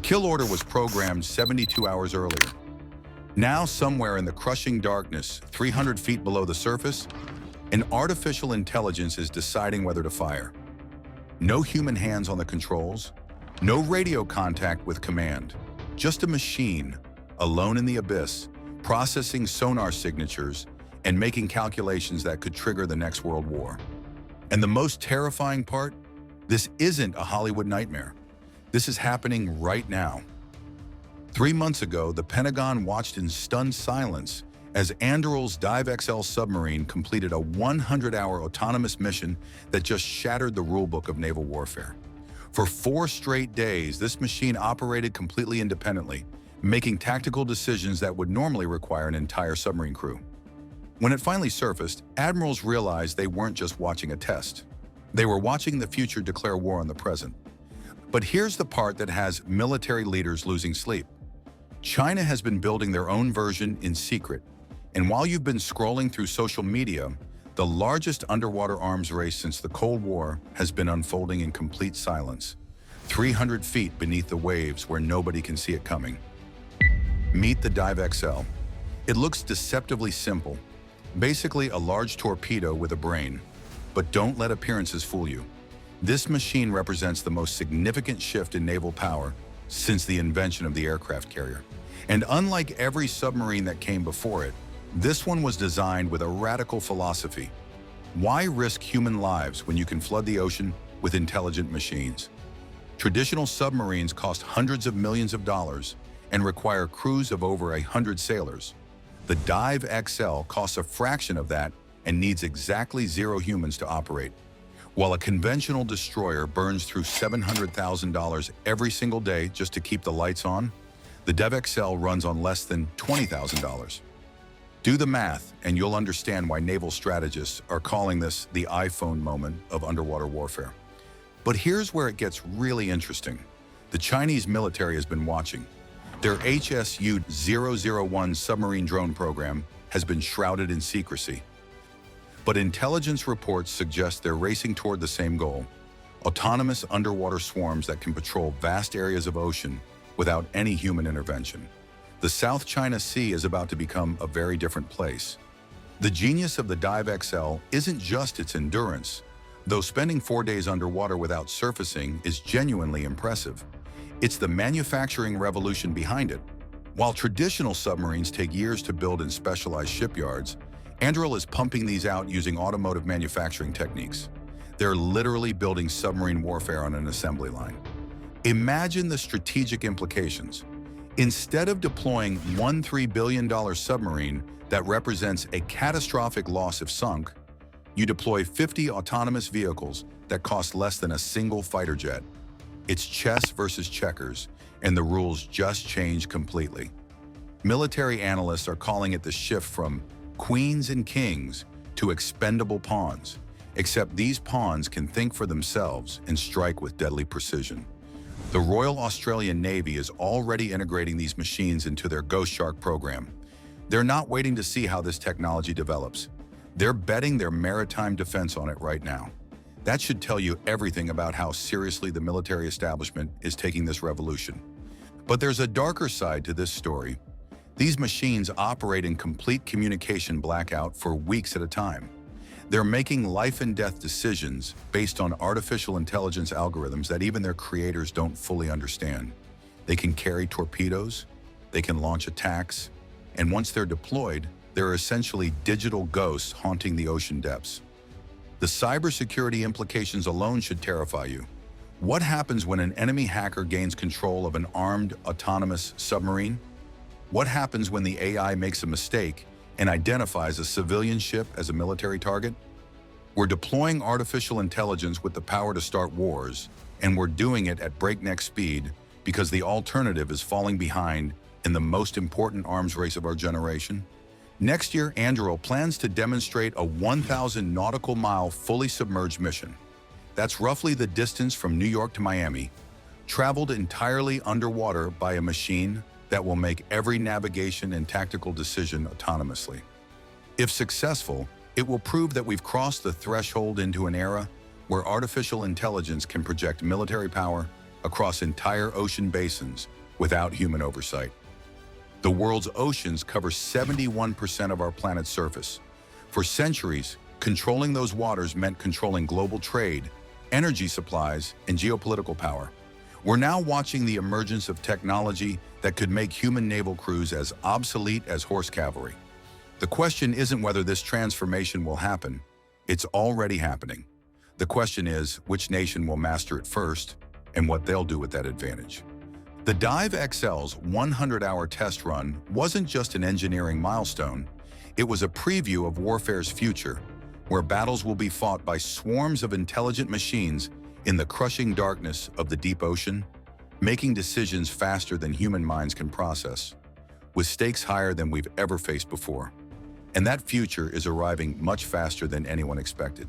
kill order was programmed 72 hours earlier. Now, somewhere in the crushing darkness, 300 feet below the surface, an artificial intelligence is deciding whether to fire. No human hands on the controls, no radio contact with command, just a machine, alone in the abyss, processing sonar signatures and making calculations that could trigger the next world war. And the most terrifying part? This isn't a Hollywood nightmare. This is happening right now. 3 months ago, the Pentagon watched in stunned silence as Anduril's Dive XL submarine completed a 100-hour autonomous mission that just shattered the rulebook of naval warfare. For 4 straight days, this machine operated completely independently, making tactical decisions that would normally require an entire submarine crew. When it finally surfaced, admirals realized they weren't just watching a test. They were watching the future declare war on the present. But here's the part that has military leaders losing sleep. China has been building their own version in secret, and while you've been scrolling through social media, the largest underwater arms race since the Cold War has been unfolding in complete silence, 300 feet beneath the waves where nobody can see it coming. Meet the Dive XL. It looks deceptively simple, basically a large torpedo with a brain. But don't let appearances fool you. This machine represents the most significant shift in naval power since the invention of the aircraft carrier. And unlike every submarine that came before it, this one was designed with a radical philosophy. Why risk human lives when you can flood the ocean with intelligent machines? Traditional submarines cost hundreds of millions of dollars and require crews of over 100 sailors. The Dive XL costs a fraction of that and needs exactly 0 humans to operate. While a conventional destroyer burns through $700,000 every single day just to keep the lights on, the Dive XL runs on less than $20,000. Do the math and you'll understand why naval strategists are calling this the iPhone moment of underwater warfare. But here's where it gets really interesting. The Chinese military has been watching. Their HSU-001 submarine drone program has been shrouded in secrecy. But intelligence reports suggest they're racing toward the same goal: autonomous underwater swarms that can patrol vast areas of ocean without any human intervention. The South China Sea is about to become a very different place. The genius of the Dive XL isn't just its endurance, though spending 4 days underwater without surfacing is genuinely impressive. It's the manufacturing revolution behind it. While traditional submarines take years to build in specialized shipyards, Anduril is pumping these out using automotive manufacturing techniques. They're literally building submarine warfare on an assembly line. Imagine the strategic implications. Instead of deploying one $3 billion submarine that represents a catastrophic loss if sunk, you deploy 50 autonomous vehicles that cost less than a single fighter jet. It's chess versus checkers, and the rules just change completely. Military analysts are calling it the shift from queens and kings to expendable pawns, except these pawns can think for themselves and strike with deadly precision. The Royal Australian Navy is already integrating these machines into their Ghost Shark program. They're not waiting to see how this technology develops. They're betting their maritime defense on it right now. That should tell you everything about how seriously the military establishment is taking this revolution. But there's a darker side to this story. These machines operate in complete communication blackout for weeks at a time. They're making life and death decisions based on artificial intelligence algorithms that even their creators don't fully understand. They can carry torpedoes, they can launch attacks, and once they're deployed, they're essentially digital ghosts haunting the ocean depths. The cybersecurity implications alone should terrify you. What happens when an enemy hacker gains control of an armed, autonomous submarine? What happens when the AI makes a mistake and identifies a civilian ship as a military target? We're deploying artificial intelligence with the power to start wars, and we're doing it at breakneck speed because the alternative is falling behind in the most important arms race of our generation. Next year, Anduril plans to demonstrate a 1,000 nautical mile fully submerged mission. That's roughly the distance from New York to Miami, traveled entirely underwater by a machine that will make every navigation and tactical decision autonomously. If successful, it will prove that we've crossed the threshold into an era where artificial intelligence can project military power across entire ocean basins without human oversight. The world's oceans cover 71% of our planet's surface. For centuries, controlling those waters meant controlling global trade, energy supplies, and geopolitical power. We're now watching the emergence of technology that could make human naval crews as obsolete as horse cavalry. The question isn't whether this transformation will happen. It's already happening. The question is, which nation will master it first and what they'll do with that advantage. The Dive XL's 100-hour test run wasn't just an engineering milestone. It was a preview of warfare's future, where battles will be fought by swarms of intelligent machines in the crushing darkness of the deep ocean, making decisions faster than human minds can process, with stakes higher than we've ever faced before. And that future is arriving much faster than anyone expected.